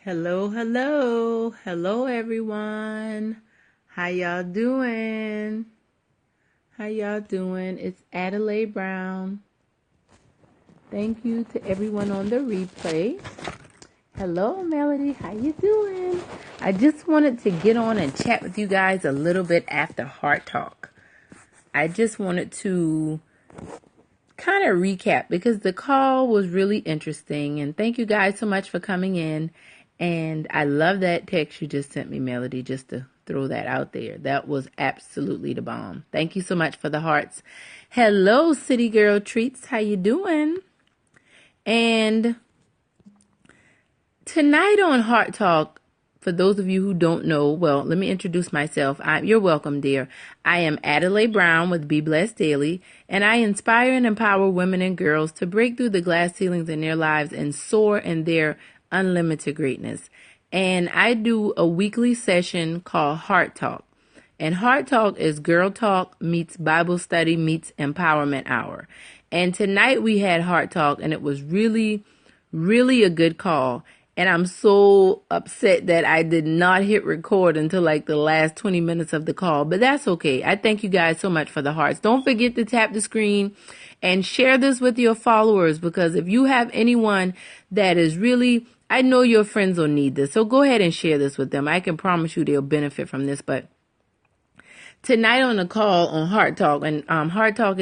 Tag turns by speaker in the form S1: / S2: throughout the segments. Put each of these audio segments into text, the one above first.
S1: Hello, hello, hello everyone. How y'all doing? How y'all doing? It's Adelaide Brown. Thank you to everyone on the replay. Hello, Melody. How you doing? I just wanted to get on and chat with you guys a little bit after Heart Talk. I just wanted to kind of recap because the call was really interesting, and thank you guys so much for coming in. And I love that text you just sent me, Melody, just to throw that out there. That was absolutely the bomb. Thank you so much for the hearts. Hello, City Girl Treats. How you doing? And tonight on Heart Talk, for those of you who don't know, well, let me introduce myself. You're welcome, dear. I am Adelaide Brown with Be Blessed Daily, and I inspire and empower women and girls to break through the glass ceilings in their lives and soar in their unlimited greatness. And I do a weekly session called Heart Talk. And Heart Talk is girl talk meets Bible study meets empowerment hour. And tonight we had Heart Talk, and it was really, really a good call. And I'm so upset that I did not hit record until like the last 20 minutes of the call. But that's okay. I thank you guys so much for the hearts. Don't forget to tap the screen and share this with your followers, because if you have anyone that is really, I know your friends will need this. So go ahead and share this with them. I can promise you they'll benefit from this. But tonight on the call on Heart Talk, and Heart Talk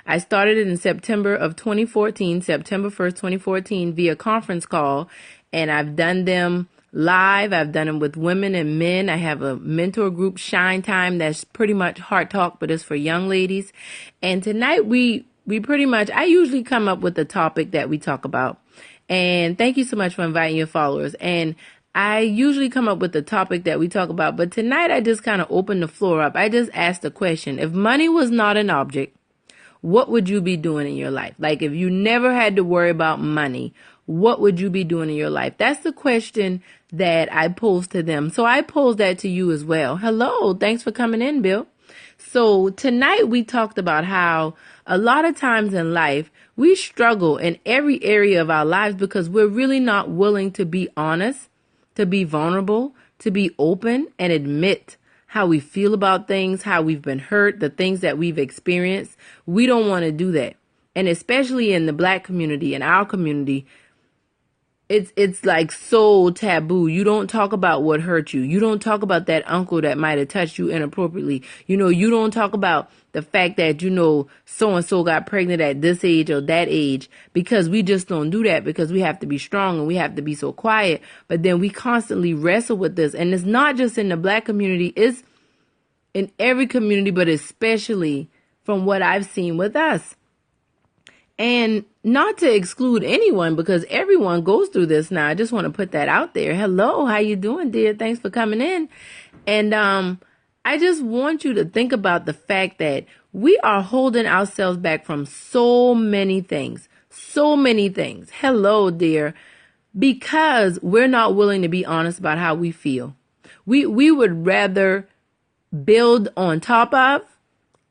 S1: I started it in September of 2014, September 1st, 2014, via conference call. And I've done them live. I've done them with women and men. I have a mentor group, Shine Time, that's pretty much Heart Talk, but it's for young ladies. And tonight we pretty much, I usually come up with a topic that we talk about. And thank you so much for inviting your followers. And I usually come up with the topic that we talk about, but tonight I just kind of opened the floor up. I just asked a question. If money was not an object, what would you be doing in your life? Like if you never had to worry about money, what would you be doing in your life? That's the question that I posed to them. So I posed that to you as well. Hello. Thanks for coming in, Bill. So tonight we talked about how a lot of times in life, we struggle in every area of our lives because we're really not willing to be honest, to be vulnerable, to be open and admit how we feel about things, how we've been hurt, the things that we've experienced. We don't want to do that. And especially in the Black community, in our community, it's like so taboo. You don't talk about what hurt you. You don't talk about that uncle that might have touched you inappropriately. You don't talk about the fact that, so-and-so got pregnant at this age or that age, because we just don't do that because we have to be strong and we have to be so quiet. But then we constantly wrestle with this. And it's not just in the Black community. It's in every community, but especially from what I've seen with us. And not to exclude anyone, because everyone goes through this now. I just want to put that out there. Hello, how you doing, dear? Thanks for coming in. And I just want you to think about the fact that we are holding ourselves back from so many things. So many things. Hello, dear. Because we're not willing to be honest about how we feel. We would rather build on top of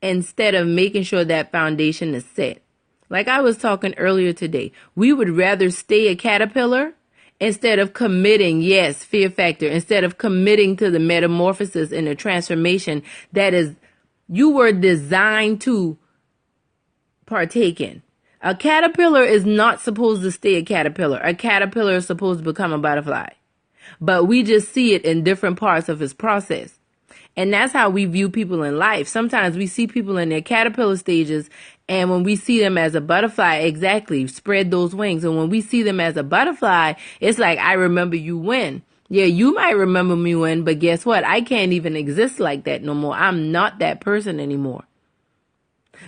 S1: instead of making sure that foundation is set. Like I was talking earlier today, we would rather stay a caterpillar instead of committing, yes, fear factor, instead of committing to the metamorphosis and the transformation that is, you were designed to partake in. A caterpillar is not supposed to stay a caterpillar. A caterpillar is supposed to become a butterfly. But we just see it in different parts of its process. And that's how we view people in life. Sometimes we see people in their caterpillar stages, and when we see them as a butterfly, exactly, spread those wings. And when we see them as a butterfly, it's like, I remember you when. Yeah, you might remember me when, but guess what? I can't even exist like that no more. I'm not that person anymore.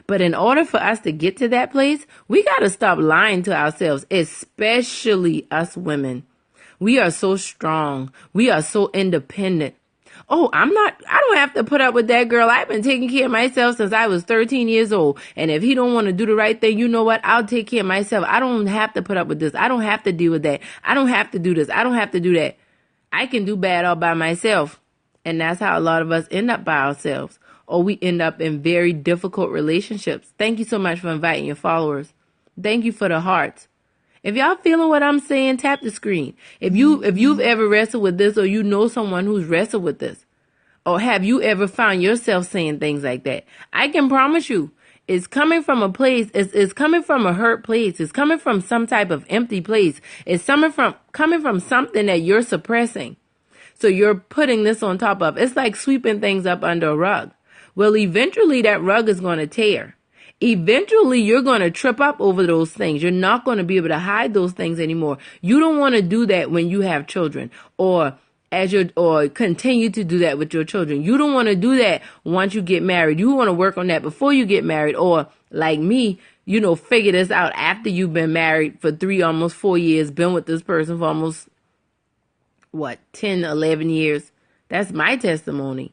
S1: But in order for us to get to that place, we got to stop lying to ourselves, especially us women. We are so strong. We are so independent. Oh, I don't have to put up with that, girl. I've been taking care of myself since I was 13 years old. And if he don't want to do the right thing, you know what? I'll take care of myself. I don't have to put up with this. I don't have to deal with that. I don't have to do this. I don't have to do that. I can do bad all by myself. And that's how a lot of us end up by ourselves. Or we end up in very difficult relationships. Thank you so much for inviting your followers. Thank you for the hearts. If y'all feeling what I'm saying, tap the screen. If you've ever wrestled with this, or you know someone who's wrestled with this, or have you ever found yourself saying things like that, I can promise you, it's coming from a place, it's coming from a hurt place. It's coming from some type of empty place. It's coming from something that you're suppressing. So you're putting this on top of. It's like sweeping things up under a rug. Well, eventually that rug is going to tear. Eventually you're going to trip up over those things. You're not going to be able to hide those things anymore. You don't want to do that when you have children, or continue to do that with your children. You don't want to do that once you get married. You want to work on that before you get married, or like me, figure this out after you've been married for 3, almost 4 years, been with this person for almost 10, 11 years. That's my testimony.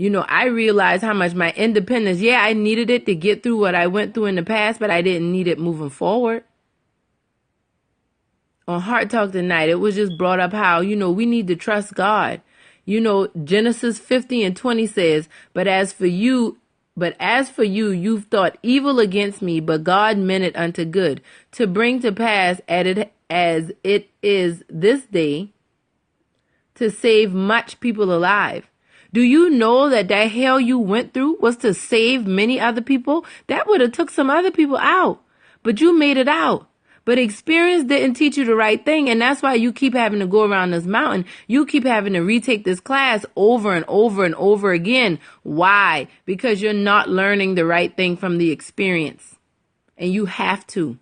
S1: I realized how much my independence, I needed it to get through what I went through in the past, but I didn't need it moving forward. On Heart Talk tonight, it was just brought up how, we need to trust God. Genesis 50:20 says, but as for you, you've thought evil against me, but God meant it unto good, to bring to pass as it is this day, to save much people alive. Do you know that hell you went through was to save many other people? That would have took some other people out, but you made it out. But experience didn't teach you the right thing, and that's why you keep having to go around this mountain. You keep having to retake this class over and over and over again. Why? Because you're not learning the right thing from the experience. And you have to.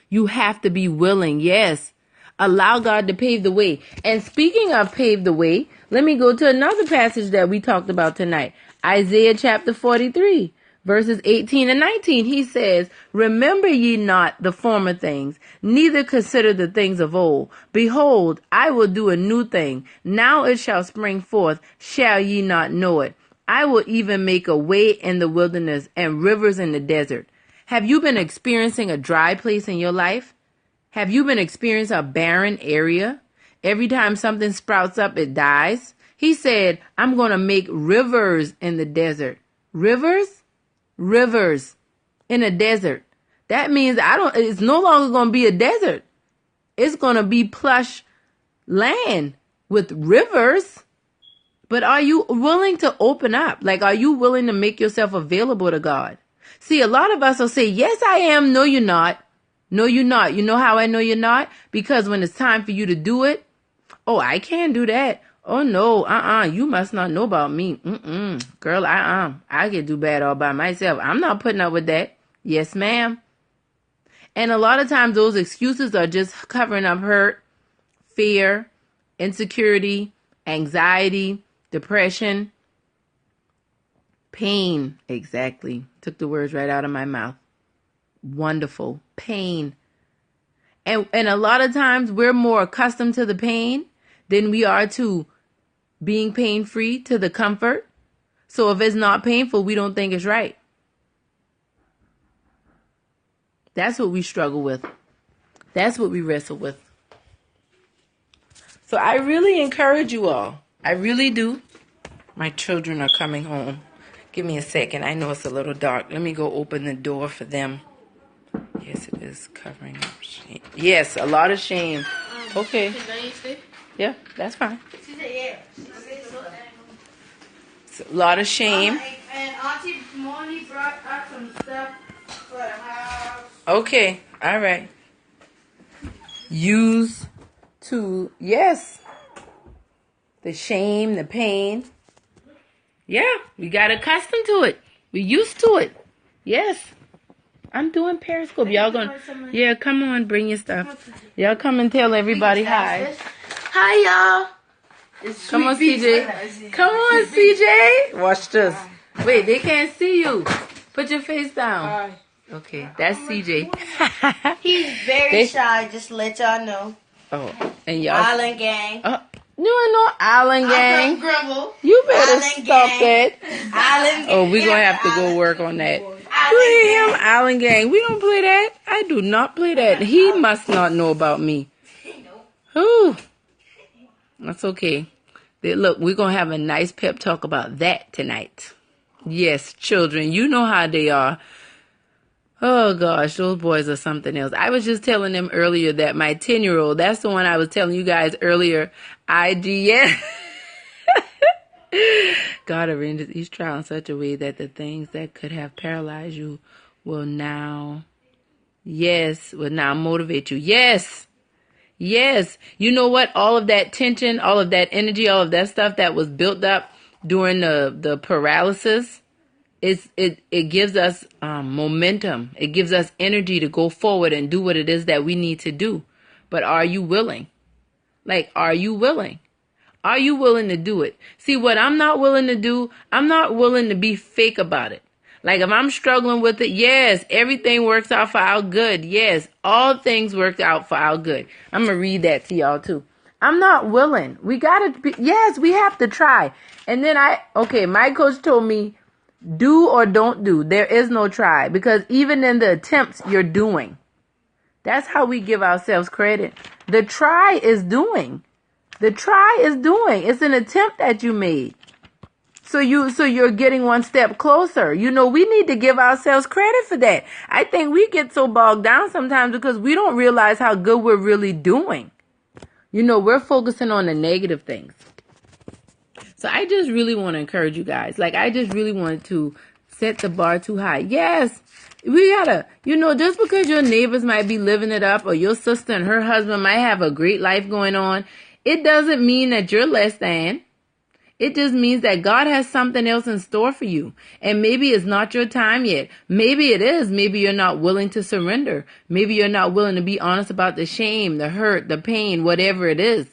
S1: You have to be willing, yes. Allow God to pave the way. And speaking of pave the way, let me go to another passage that we talked about tonight. Isaiah chapter 43. Verses 18 and 19, he says, remember ye not the former things, neither consider the things of old. Behold, I will do a new thing. Now it shall spring forth. Shall ye not know it? I will even make a way in the wilderness and rivers in the desert. Have you been experiencing a dry place in your life? Have you been experiencing a barren area? Every time something sprouts up, it dies. He said, I'm going to make rivers in the desert. Rivers? Rivers in a desert. That means it's no longer going to be a desert. It's going to be plush land with rivers. But are you willing to open up? Like, are you willing to make yourself available to God? See, a lot of us will say, yes, I am. No, you're not. No, you're not. You know how I know you're not? Because when it's time for you to do it, oh, I can't do that. Oh, no, you must not know about me. Girl, I can do bad all by myself. I'm not putting up with that. Yes, ma'am. And a lot of times those excuses are just covering up hurt, fear, insecurity, anxiety, depression, pain. Exactly. Took the words right out of my mouth. Wonderful. Pain. And a lot of times we're more accustomed to the pain than we are to being pain-free, to the comfort. So if it's not painful, we don't think it's right. That's what we struggle with. That's what we wrestle with. So I really encourage you all. I really do. My children are coming home. Give me a second. I know it's a little dark. Let me go open the door for them. Yes, it is covering up shame. Yes, a lot of shame. Okay. Yeah, that's fine.
S2: She said, yeah.
S1: It's a lot of shame.
S2: And Auntie Moni brought up some stuff for the house.
S1: Okay, all right. Use to, yes. The shame, the pain. Yeah, we got accustomed to it. We used to it. Yes. I'm doing Periscope. Y'all gonna, yeah, come on, bring your stuff. Y'all come and tell everybody hi. Hi, y'all. Come on, CJ. Come on, CJ. Watch this. Wait, they can't see you. Put your face down. Okay, that's CJ.
S2: He's very shy, just to let y'all know.
S1: Oh, and y'all.
S2: Island Gang.
S1: You ain't no Island Gang.
S2: Grumble.
S1: You better
S2: Island
S1: stop
S2: Gang.
S1: that.
S2: Island Gang.
S1: Oh, we're going to have to go work on that. You hear him? Island Gang. We don't play that. I do not play that. He must not know about me. Whew. That's okay. Look, we're going to have a nice pep talk about that tonight. Yes, children, you know how they are. Oh gosh, those boys are something else. I was just telling them earlier that my 10-year-old, that's the one I was telling you guys earlier, IGS. God arranges each trial in such a way that the things that could have paralyzed you will now motivate you. Yes. Yes. You know what? All of that tension, all of that energy, all of that stuff that was built up during the paralysis, it gives us momentum. It gives us energy to go forward and do what it is that we need to do. But are you willing? Like, are you willing? Are you willing to do it? See, what I'm not willing to do, I'm not willing to be fake about it. Like, if I'm struggling with it, yes, everything works out for our good. Yes, all things work out for our good. I'm going to read that to y'all too. I'm not willing. We got to be, yes, we have to try. And then my coach told me, do or don't do. There is no try, because even in the attempts, you're doing. That's how we give ourselves credit. The try is doing. The try is doing. It's an attempt that you made. So you're getting one step closer. You know, we need to give ourselves credit for that. I think we get so bogged down sometimes because we don't realize how good we're really doing. You know, we're focusing on the negative things. So I just really want to encourage you guys. Like, I just really wanted to set the bar too high. Yes, we gotta, just because your neighbors might be living it up, or your sister and her husband might have a great life going on, it doesn't mean that you're less than. It just means that God has something else in store for you. And maybe it's not your time yet. Maybe it is. Maybe you're not willing to surrender. Maybe you're not willing to be honest about the shame, the hurt, the pain, whatever it is.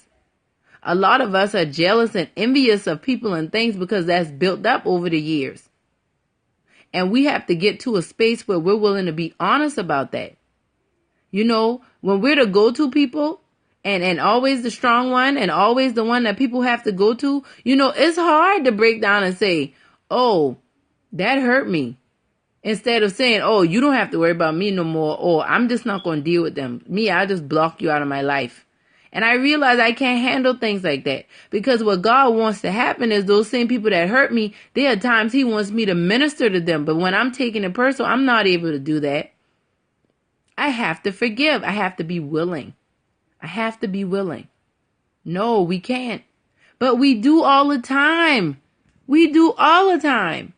S1: A lot of us are jealous and envious of people and things because that's built up over the years. And we have to get to a space where we're willing to be honest about that. You know, when we're the go-to people and always the strong one and always the one that people have to go to, it's hard to break down and say, oh, that hurt me. Instead of saying, oh, you don't have to worry about me no more. Or I'm just not going to deal with them. I'll just block you out of my life. And I realize I can't handle things like that, because what God wants to happen is those same people that hurt me, there are times he wants me to minister to them. But when I'm taking it personal, I'm not able to do that. I have to forgive. I have to be willing. I have to be willing. No, we can't. But we do all the time. We do all the time.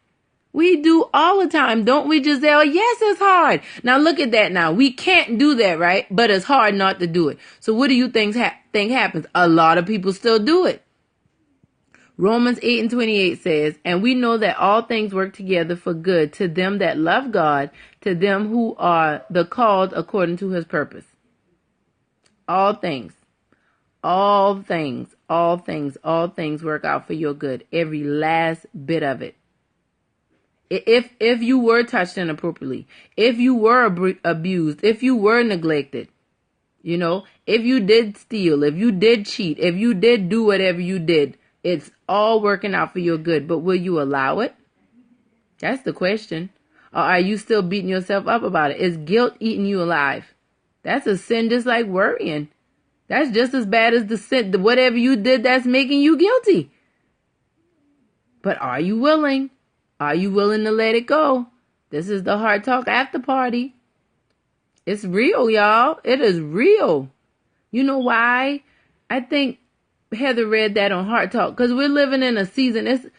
S1: We do all the time. Don't we, Giselle? Yes, it's hard. Now look at that now. We can't do that, right? But it's hard not to do it. So what do you think happens? A lot of people still do it. Romans 8:28 says, and we know that all things work together for good to them that love God, to them who are the called according to his purpose. All things work out for your good. Every last bit of it. If you were touched inappropriately, if you were abused, if you were neglected, if you did steal, if you did cheat, if you did do whatever you did, it's all working out for your good. But will you allow it? That's the question. Or are you still beating yourself up about it? Is guilt eating you alive? That's a sin just like worrying. That's just as bad as the sin, whatever you did that's making you guilty. But are you willing? Are you willing to let it go? This is the Heart Talk After Party. It's real, y'all. It is real. You know why? I think Heather read that on Heart Talk, because we're living in a season.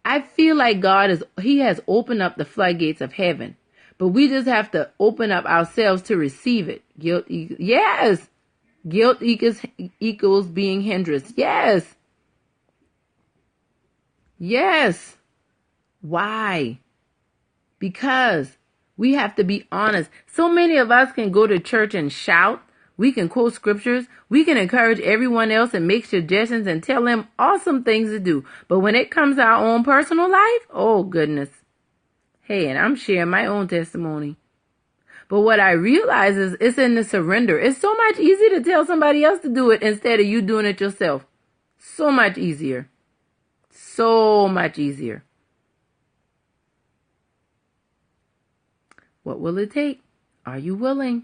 S1: I feel like he has opened up the floodgates of heaven, but we just have to open up ourselves to receive it. Guilt equals being hindered. Yes. Why? Because we have to be honest. So many of us can go to church and shout. We can quote scriptures. We can encourage everyone else and make suggestions and tell them awesome things to do. But when it comes to our own personal life, oh goodness. Hey, and I'm sharing my own testimony. But what I realize is it's in the surrender. It's so much easier to tell somebody else to do it instead of you doing it yourself. So much easier. So much easier. What will it take? Are you willing?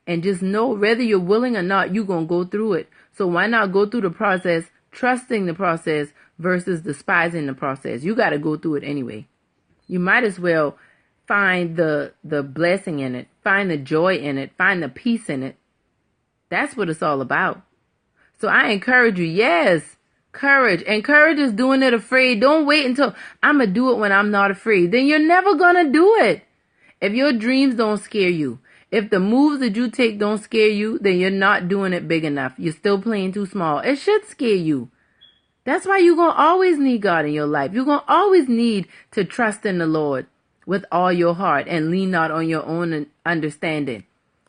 S1: And just know, whether you're willing or not, you're going to go through it. So why not go through the process, trusting the process versus despising the process? You got to go through it anyway. You might as well find the blessing in it, find the joy in it, find the peace in it. That's what it's all about. So I encourage you, yes, courage. And courage is doing it afraid. Don't wait until I'm going to do it when I'm not afraid. Then you're never going to do it. If your dreams don't scare you, if the moves that you take don't scare you, then you're not doing it big enough. You're still playing too small. It should scare you. That's why you're going to always need God in your life. You're going to always need to trust in the Lord with all your heart and lean not on your own understanding.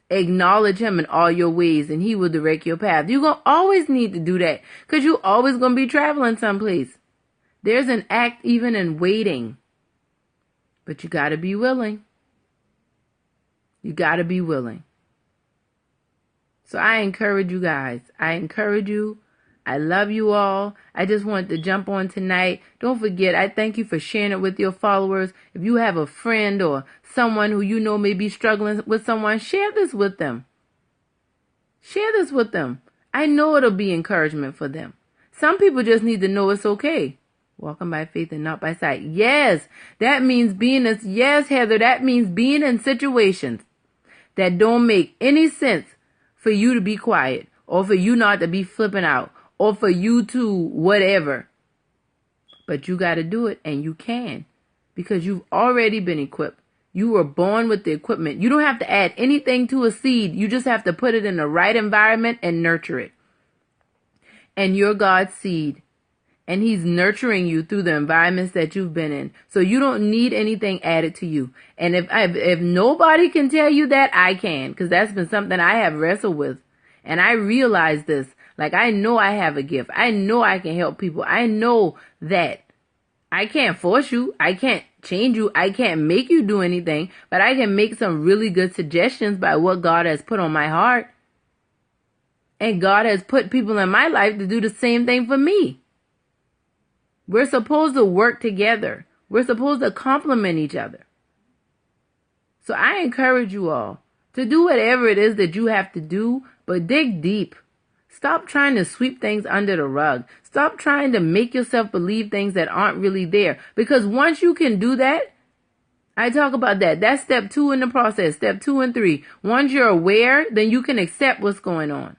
S1: Acknowledge him in all your ways and he will direct your path. You're going to always need to do that because you're always going to be traveling someplace. There's an act even in waiting, but you got to be willing. You got to be willing. So I encourage you guys. I encourage you. I love you all. I just wanted to jump on tonight. Don't forget, I thank you for sharing it with your followers. If you have a friend or someone who you know may be struggling with someone, share this with them. Share this with them. I know it'll be encouragement for them. Some people just need to know it's okay. Walking by faith and not by sight. Yes, that means yes, Heather, that means being in situations that don't make any sense for you to be quiet or for you not to be flipping out or for you to whatever. But you got to do it, and you can, because you've already been equipped. You were born with the equipment. You don't have to add anything to a seed. You just have to put it in the right environment and nurture it. And you're God's seed. And he's nurturing you through the environments that you've been in. So you don't need anything added to you. And if nobody can tell you that, I can. Because that's been something I have wrestled with. And I realize this. Like, I know I have a gift. I know I can help people. I know that I can't force you. I can't change you. I can't make you do anything. But I can make some really good suggestions by what God has put on my heart. And God has put people in my life to do the same thing for me. We're supposed to work together. We're supposed to complement each other. So I encourage you all to do whatever it is that you have to do, but dig deep. Stop trying to sweep things under the rug. Stop trying to make yourself believe things that aren't really there. Because once you can do that, I talk about that. That's step 2 in the process, step 2 and 3. Once you're aware, then you can accept what's going on.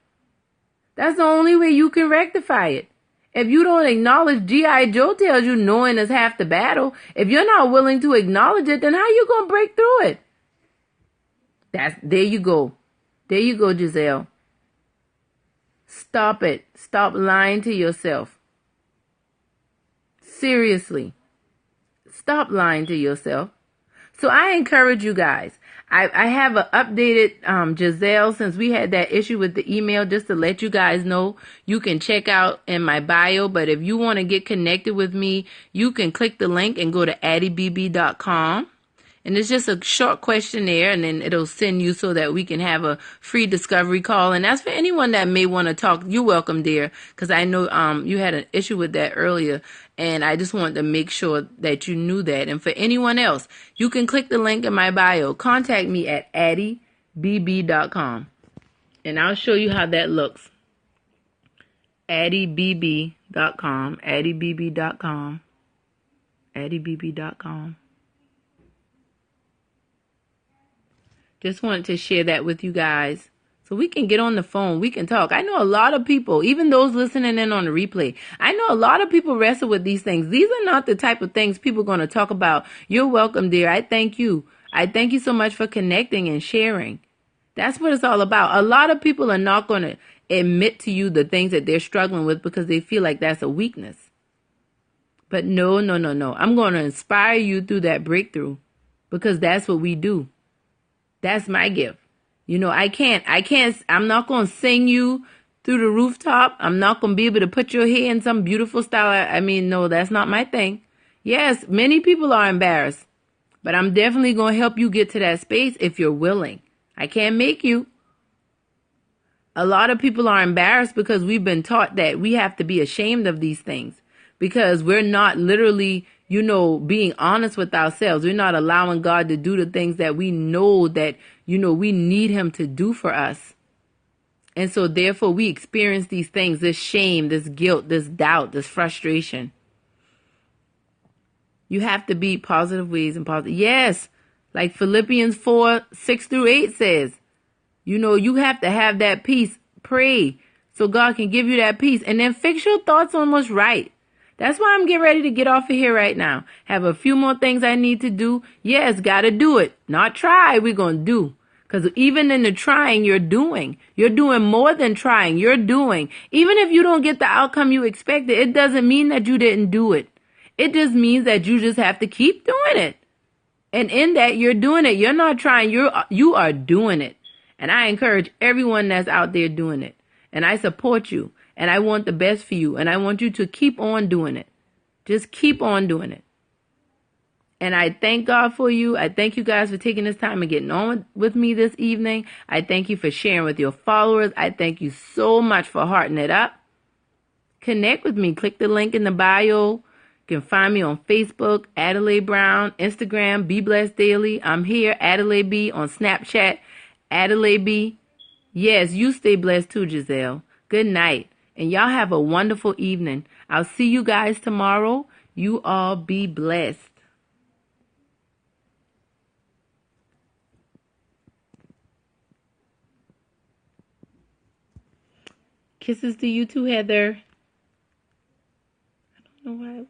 S1: That's the only way you can rectify it. If you don't acknowledge, G.I. Joe tells you knowing is half the battle. If you're not willing to acknowledge it, then how you going to break through it? There you go. There you go, Giselle. Stop it. Stop lying to yourself. Seriously. Stop lying to yourself. So I encourage you guys. I have an updated Giselle, since we had that issue with the email, just to let you guys know. You can check out in my bio, but if you want to get connected with me, you can click the link and go to addiebb.com. And it's just a short questionnaire, and then it'll send you so that we can have a free discovery call. And that's for anyone that may want to talk. You're welcome, dear, because I know you had an issue with that earlier, and I just wanted to make sure that you knew that. And for anyone else, you can click the link in my bio. Contact me at addiebb.com, and I'll show you how that looks. addiebb.com, addiebb.com, addiebb.com. Just wanted to share that with you guys so we can get on the phone. We can talk. I know a lot of people, even those listening in on the replay, I know a lot of people wrestle with these things. These are not the type of things people are going to talk about. You're welcome, dear. I thank you. I thank you so much for connecting and sharing. That's what it's all about. A lot of people are not going to admit to you the things that they're struggling with because they feel like that's a weakness. But no. I'm going to inspire you through that breakthrough because that's what we do. That's my gift. You know, I'm not going to sing you through the rooftop. I'm not going to be able to put your hair in some beautiful style. I mean, no, that's not my thing. Yes, many people are embarrassed, but I'm definitely going to help you get to that space if you're willing. I can't make you. A lot of people are embarrassed because we've been taught that we have to be ashamed of these things because we're not literally, being honest with ourselves. We're not allowing God to do the things that we know that, we need him to do for us. And so therefore we experience these things, this shame, this guilt, this doubt, this frustration. You have to be positive ways and positive. Yes, Like Philippians 4:6-8 says. You have to have that peace. Pray so God can give you that peace. And then fix your thoughts on what's right. That's why I'm getting ready to get off of here right now. Have a few more things I need to do. Yes, gotta do it. Not try, we're gonna do. Because even in the trying, you're doing. You're doing more than trying. You're doing. Even if you don't get the outcome you expected, it doesn't mean that you didn't do it. It just means that you just have to keep doing it. And in that, you're doing it. You're not trying. You are doing it. And I encourage everyone that's out there doing it. And I support you. And I want the best for you. And I want you to keep on doing it. Just keep on doing it. And I thank God for you. I thank you guys for taking this time and getting on with me this evening. I thank you for sharing with your followers. I thank you so much for hearting it up. Connect with me. Click the link in the bio. You can find me on Facebook, Adelaide Brown, Instagram, Be Blessed Daily. I'm here, Adelaide B, on Snapchat, Adelaide B. Yes, you stay blessed too, Giselle. Good night. And y'all have a wonderful evening. I'll see you guys tomorrow. You all be blessed. Kisses to you too, Heather. I don't know why.